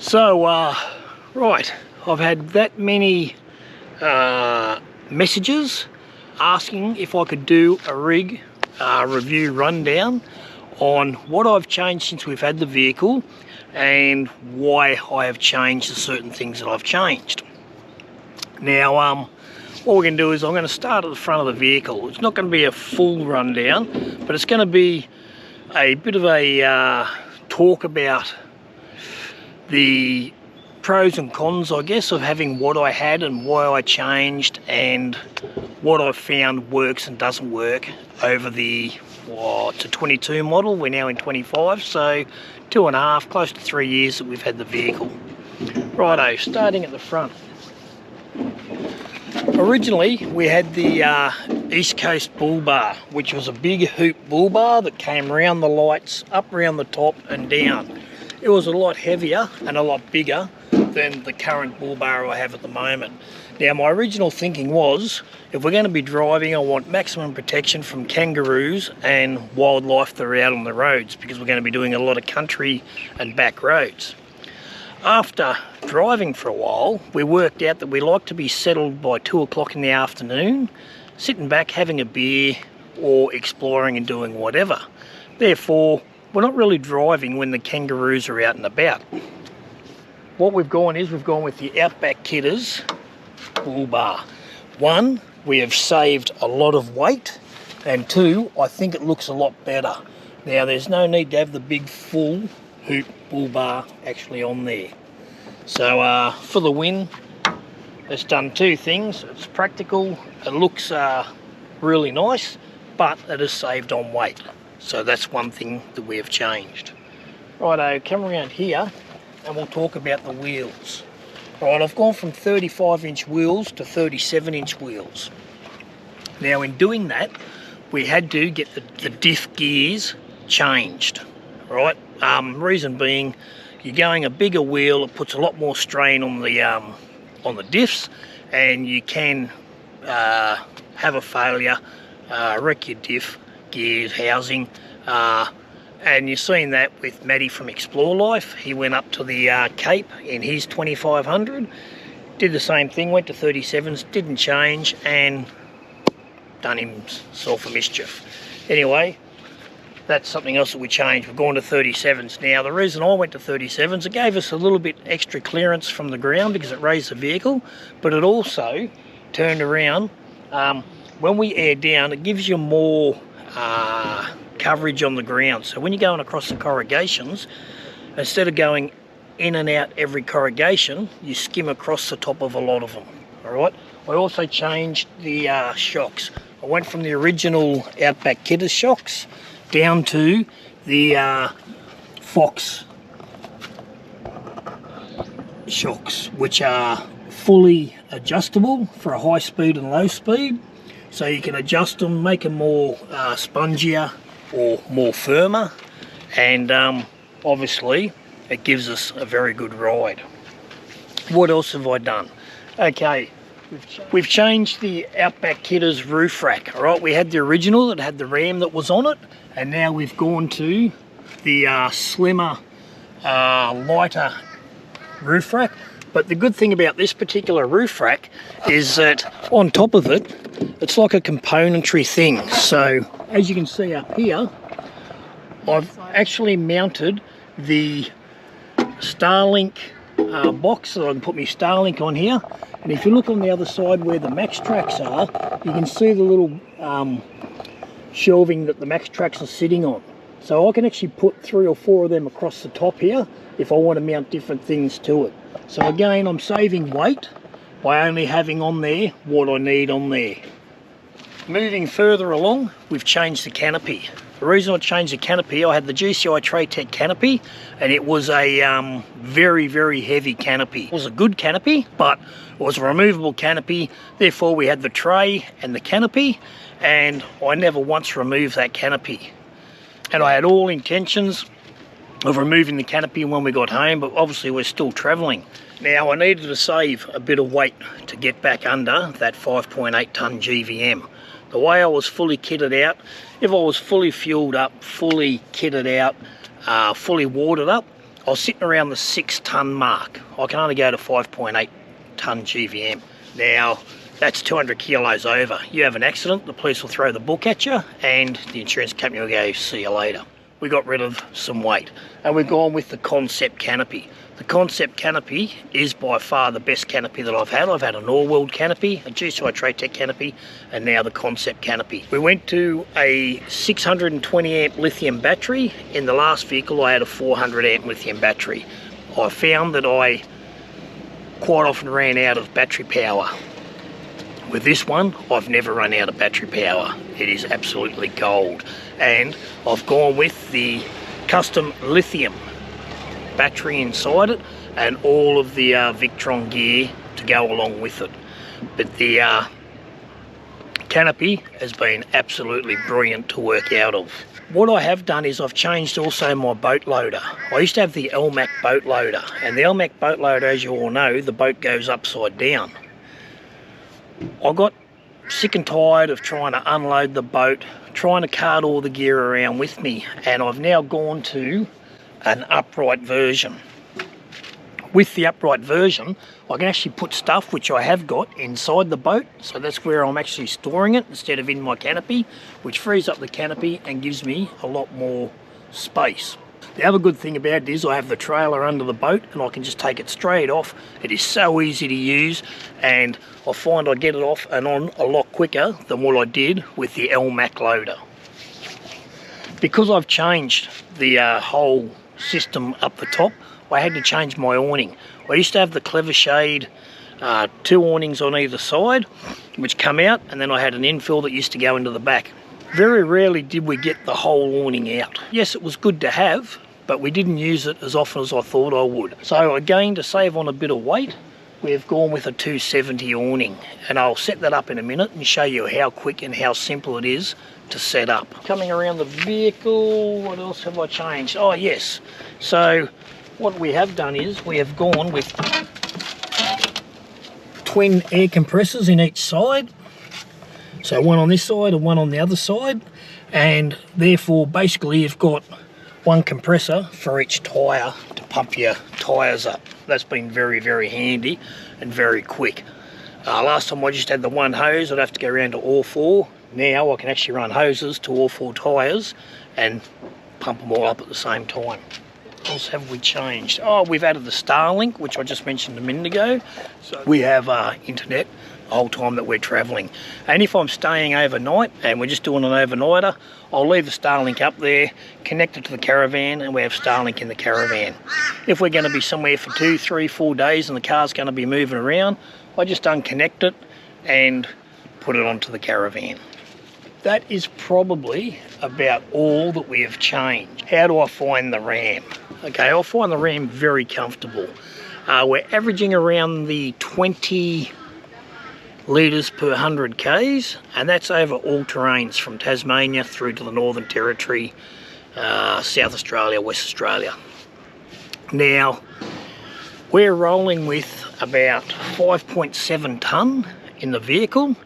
So, right, I've had that many messages asking if I could do a rig review rundown on what I've changed since we've had the vehicle and why I have changed the certain things that I've changed. Now, what we're going to do is I'm going to start at the front of the vehicle. It's not going to be a full rundown, but it's going to be a bit of a talk about the pros and cons, I guess, of having what I had and why I changed and what I've found works and doesn't work over the, it's a 22 model, we're now in 25, so 2.5, close to 3 years that we've had the vehicle. Righto, starting at the front. Originally we had the East Coast bull bar, which was a big hoop bull bar that came around the lights, up around the top and down. It was a lot heavier and a lot bigger than the current bull bar I have at the moment. Now, my original thinking was, if we're going to be driving, I want maximum protection from kangaroos and wildlife that are out on the roads, because we're going to be doing a lot of country and back roads. After driving for a while, we worked out that we like to be settled by 2 o'clock in the afternoon, sitting back having a beer or exploring and doing whatever. Therefore, we're not really driving when the kangaroos are out and about. What we've gone is we've gone with the Outback Kidders bull bar. One, we have saved a lot of weight, and two, I think it looks a lot better. Now, there's no need to have the big full hoop bull bar actually on there. So for the win, it's done two things. It's practical, it looks really nice, but it has saved on weight. So that's one thing that we have changed. Righto, come around here and we'll talk about the wheels. Right, I've gone from 35-inch wheels to 37-inch wheels. Now, in doing that, we had to get the diff gears changed. Right, reason being, you're going a bigger wheel, it puts a lot more strain on the diffs, and you can have a failure, wreck your diff gears, housing, and you've seen that with Matty from Explore Life. He went up to the Cape in his 2500, did the same thing, went to 37s, didn't change, and done himself a mischief. Anyway, that's something else that we changed. We've gone to 37s. Now, the reason I went to 37s, it gave us a little bit extra clearance from the ground because it raised the vehicle, but it also turned around, when we air down, it gives you more coverage on the ground. So when you're going across the corrugations, instead of going in and out every corrugation, you skim across the top of a lot of them. All right. I also changed the shocks. I went from the original Outback Kidders shocks down to the Fox shocks, which are fully adjustable for a high speed and low speed. So you can adjust them, make them more spongier or more firmer, and obviously it gives us a very good ride. What else have I done? Okay, we've changed the Outback Kidders roof rack. All right, we had the original that had the ram that was on it, and now we've gone to the slimmer, lighter roof rack. But the good thing about this particular roof rack is that on top of it, it's like a componentry thing. So as you can see up here, I've actually mounted the Starlink box, so I can put my Starlink on here. And if you look on the other side where the MaxTrax are, you can see the little shelving that the MaxTrax are sitting on. So I can actually put 3 or 4 of them across the top here if I want to mount different things to it. So again, I'm saving weight by only having on there what I need on there. Moving further along, we've changed the canopy. The reason I changed the canopy, I had the GCI Tratec canopy, and it was a very, very heavy canopy. It was a good canopy, but it was a removable canopy. Therefore, we had the tray and the canopy, and I never once removed that canopy. And I had all intentions of removing the canopy when we got home, but obviously we're still travelling. Now, I needed to save a bit of weight to get back under that 5.8 tonne GVM. The way I was fully kitted out, if I was fully fueled up, fully kitted out, fully watered up, I was sitting around the 6 tonne mark. I can only go to 5.8 tonne GVM. Now, that's 200 kilos over. You have an accident, the police will throw the book at you, and the insurance company will go, see you later. We got rid of some weight, and we've gone with the Concept Canopy. The Concept Canopy is by far the best canopy that I've had. I've had a Norweld canopy, a GCI Tradetech canopy, and now the Concept Canopy. We went to a 620 amp lithium battery. In the last vehicle I had a 400 amp lithium battery. I found that I quite often ran out of battery power. With this one, I've never run out of battery power. It is absolutely gold. And I've gone with the custom lithium battery inside it and all of the Victron gear to go along with it. But the canopy has been absolutely brilliant to work out of. What I have done is I've changed also my boat loader. I used to have the Elmac boat loader, and the Elmac boat loader, as you all know, the boat goes upside down. I got sick and tired of trying to unload the boat, trying to cart all the gear around with me, and I've now gone to an upright version. With the upright version, I can actually put stuff, which I have got, inside the boat, so that's where I'm actually storing it instead of in my canopy, which frees up the canopy and gives me a lot more space. The other good thing about it is I have the trailer under the boat and I can just take it straight off. It is so easy to use, and I find I get it off and on a lot quicker than what I did with the Elmac loader. Because I've changed the whole system up the top, I had to change my awning. I used to have the Clever Shade 2 awnings on either side, which come out, and then I had an infill that used to go into the back. Very rarely did we get the whole awning out. Yes, it was good to have, but we didn't use it as often as I thought I would. So again, to save on a bit of weight, we've gone with a 270 awning, and I'll set that up in a minute and show you how quick and how simple it is to set up. Coming around the vehicle, what else have I changed? Oh yes, so what we have done is we have gone with twin air compressors in each side. So one on this side and one on the other side, and therefore basically you've got one compressor for each tyre to pump your tyres up. That's been very, very handy and very quick. Last time I just had the one hose, I'd have to go around to all 4. Now I can actually run hoses to all 4 tyres and pump them all up at the same time. What else have we changed? Oh, we've added the Starlink, which I just mentioned a minute ago. So we have internet the whole time that we're travelling. And if I'm staying overnight and we're just doing an overnighter, I'll leave the Starlink up there, connect it to the caravan, and we have Starlink in the caravan. If we're going to be somewhere for 2, 3, 4 days and the car's going to be moving around, I just unconnect it and put it onto the caravan. That is probably about all that we have changed. How do I find the Ram? Okay, I find the Ram very comfortable. We're averaging around the 20 litres per 100 k's, and that's over all terrains from Tasmania through to the Northern Territory, South Australia, West Australia. Now, we're rolling with about 5.7 tonne in the vehicle,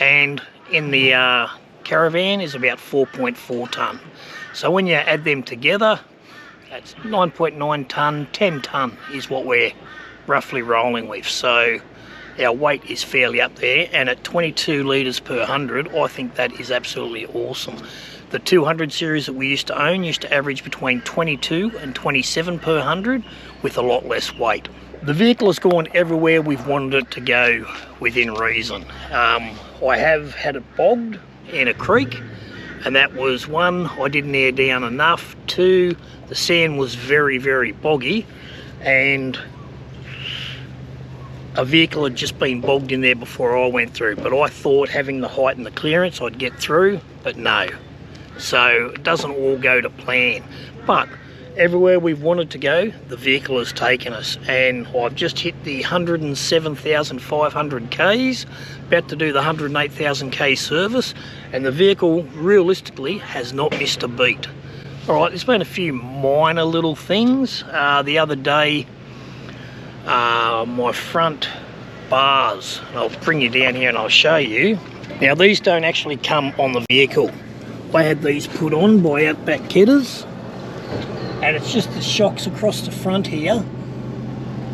and in the caravan is about 4.4 tonne. So when you add them together, that's 9.9 tonne, 10 tonne is what we're roughly rolling with. So our weight is fairly up there, and at 22 litres per 100, I think that is absolutely awesome. The 200 series that we used to own used to average between 22 and 27 per 100 with a lot less weight. The vehicle has gone everywhere we've wanted it to go within reason. I have had it bogged in a creek, and that was 1, I didn't air down enough. 2, the sand was very, very boggy, and a vehicle had just been bogged in there before I went through, but I thought having the height and the clearance I'd get through, but no. So it doesn't all go to plan, but everywhere we've wanted to go, the vehicle has taken us, and I've just hit the 107,500 k's, about to do the 108,000 k service, and the vehicle realistically has not missed a beat. Alright, there's been a few minor little things. The other day, my front bars, I'll bring you down here and I'll show you. Now these don't actually come on the vehicle. I had these put on by Outback Ketters, and it's just the shocks across the front here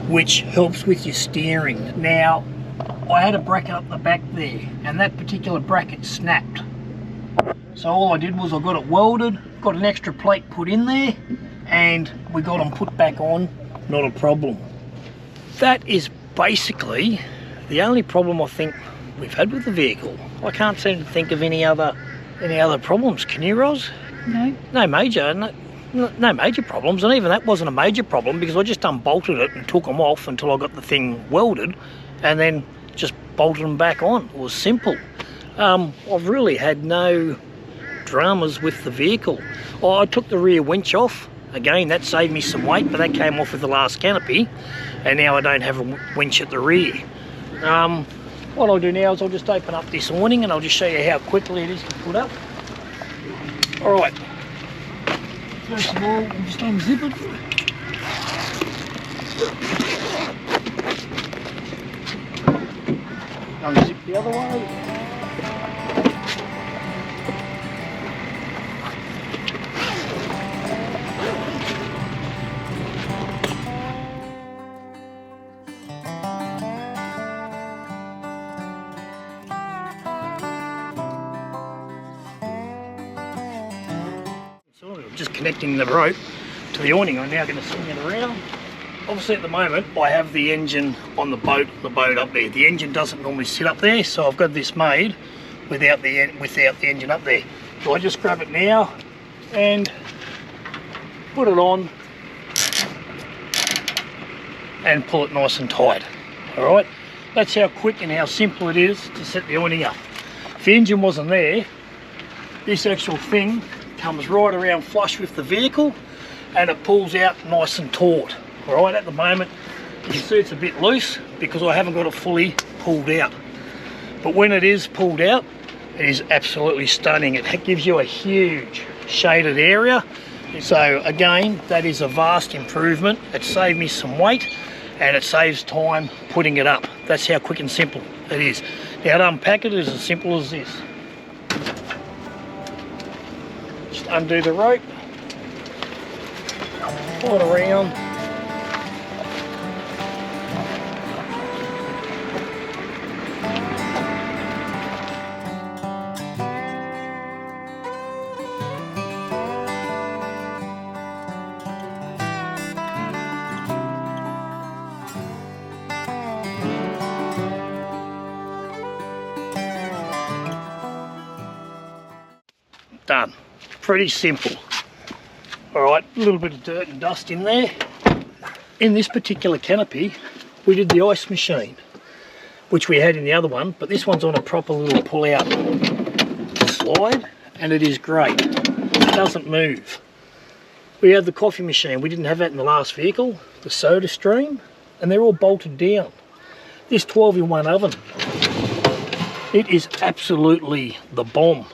which helps with your steering. Now, I had a bracket up the back there, and that particular bracket snapped. So all I did was I got it welded, got an extra plate put in there, and we got them put back on, not a problem. That is basically the only problem I think we've had with the vehicle. I can't seem to think of any other problems. Can you, Roz? No. No major problems, and even that wasn't a major problem because I just unbolted it and took them off until I got the thing welded, and then just bolted them back on. It was simple. I've really had no dramas with the vehicle. I took the rear winch off. Again, that saved me some weight, but that came off with the last canopy, and now I don't have a winch at the rear. What I'll do now is I'll just open up this awning and I'll just show you how quickly it is to put up. Alright, first of all, I'll just unzip it. Unzip the other way. Just connecting the rope to the awning. I'm now going to swing it around. Obviously at the moment I have the engine on the boat up there. The engine doesn't normally sit up there, so I've got this made without the engine up there. So I just grab it now and put it on and pull it nice and tight. Alright, that's how quick and how simple it is to set the awning up. If the engine wasn't there, this actual thing comes right around flush with the vehicle and it pulls out nice and taut. Alright, at the moment you can see it's a bit loose because I haven't got it fully pulled out. But when it is pulled out, it is absolutely stunning. It gives you a huge shaded area. So again, that is a vast improvement. It saved me some weight and it saves time putting it up. That's how quick and simple it is. Now to unpack it is as simple as this. Just undo the rope, pull it around, done. Pretty simple. Alright, a little bit of dirt and dust in there. In this particular canopy, we did the ice machine, which we had in the other one, but this one's on a proper little pull-out slide, and it is great. It doesn't move. We have the coffee machine. We didn't have that in the last vehicle, the Soda Stream, and they're all bolted down. This 12-in-1 oven, it is absolutely the bomb.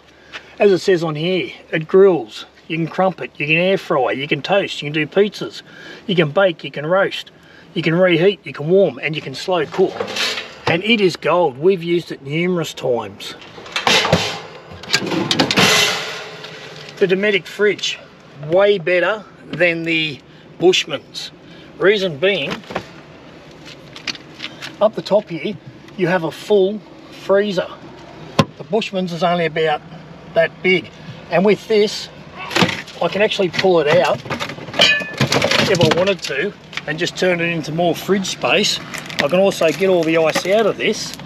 As it says on here, it grills, you can crumpet, you can air fry, you can toast, you can do pizzas, you can bake, you can roast, you can reheat, you can warm, and you can slow cook. And it is gold. We've used it numerous times. The Dometic fridge, way better than the Bushman's. Reason being, up the top here, you have a full freezer. The Bushman's is only about that big, and with this I can actually pull it out if I wanted to and just turn it into more fridge space. I can also get all the ice out of this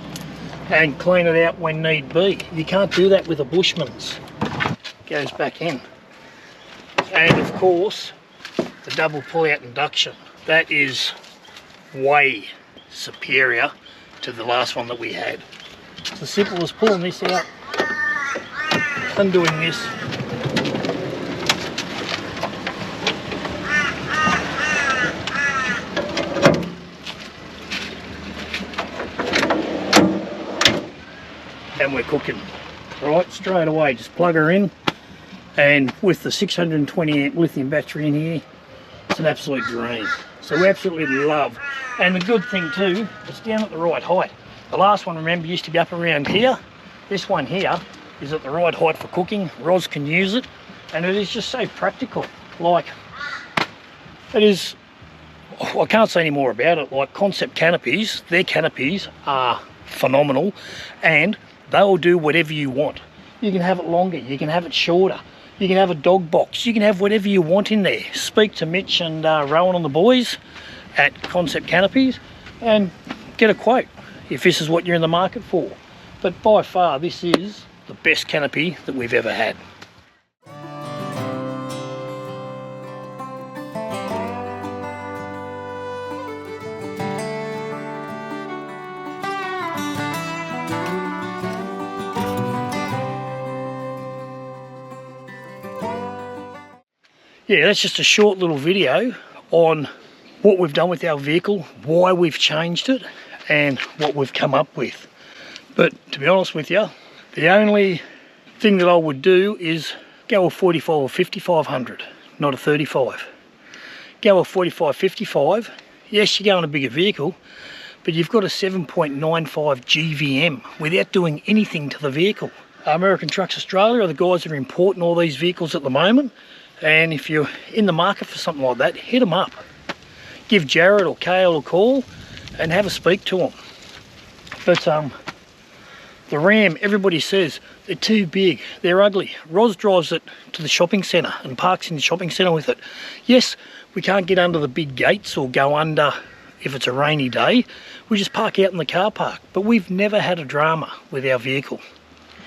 and clean it out when need be. You can't do that with a Bushman's. Goes back in. And of course the double pull-out induction, that is way superior to the last one that we had. It's as simple as pulling this out, undoing this, and we're cooking. Right, straight away, just plug her in, and with the 620 amp lithium battery in here, it's an absolute dream. So we absolutely love, and the good thing too, it's down at the right height. The last one, remember, used to be up around here. This one here is at the right height for cooking. Roz can use it, and it is just so practical. Like, It is, I can't say any more about it. Like Concept Canopies, their canopies are phenomenal, and they will do whatever you want. You can have it longer, you can have it shorter, you can have a dog box, you can have whatever you want in there. Speak to Mitch and Rowan and the boys at Concept Canopies and get a quote if this is what you're in the market for. But by far, this is the best canopy that we've ever had. Yeah, that's just a short little video on what we've done with our vehicle, why we've changed it, and what we've come up with. But to be honest with you, the only thing that I would do is go a 45 or 5500, not a 35. Go a 45-55. Yes, you're going a bigger vehicle, but you've got a 7.95 GVM without doing anything to the vehicle. American Trucks Australia are the guys that are importing all these vehicles at the moment. And if you're in the market for something like that, hit them up. Give Jared or Kale a call and have a speak to them. But the Ram, everybody says they're too big, they're ugly. Roz drives it to the shopping centre and parks in the shopping centre with it. Yes, we can't get under the big gates or go under if it's a rainy day. We just park out in the car park. But we've never had a drama with our vehicle.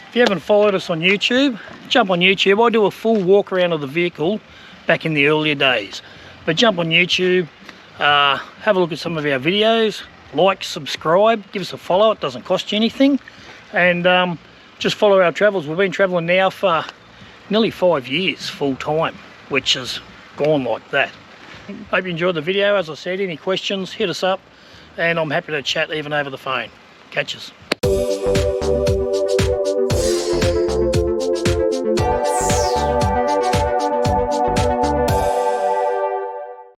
If you haven't followed us on YouTube, jump on YouTube. I do a full walk around of the vehicle back in the earlier days. But jump on YouTube, have a look at some of our videos, like, subscribe, give us a follow, it doesn't cost you anything. And just follow our travels. We've been travelling now for nearly 5 years full time, which has gone like that. Hope you enjoyed the video. As I said, any questions, hit us up, and I'm happy to chat even over the phone. Catch us.